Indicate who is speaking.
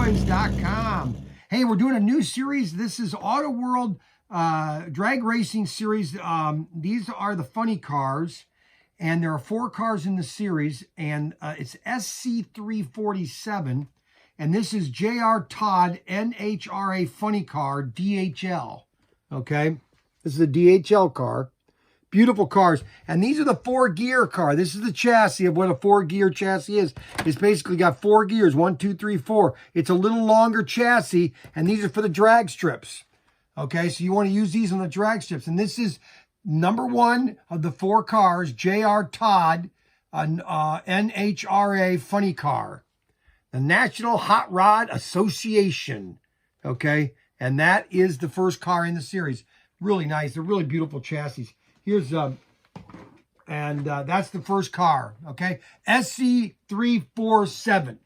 Speaker 1: ProTinkerToys.com. Hey, we're doing a new series. This is Auto World drag racing series. These are the funny cars, and there are 4 cars in the series, and it's SC347, and this is jr-todd Nhra funny car DHL. Okay, this is a DHL car. Beautiful cars. And these are the 4-gear car. This is the chassis of what a 4-gear chassis is. It's basically got 4 gears, 1, 2, 3, 4. It's a little longer chassis, and these are for the drag strips. Okay, so you want to use these on the drag strips. And this is number 1 of the 4 cars, jr-todd Nhra funny car. The National Hot Rod Association. Okay, and that is the first car in the series. Really nice. They're really beautiful chassis. Here's, that's the first car, okay? SC347.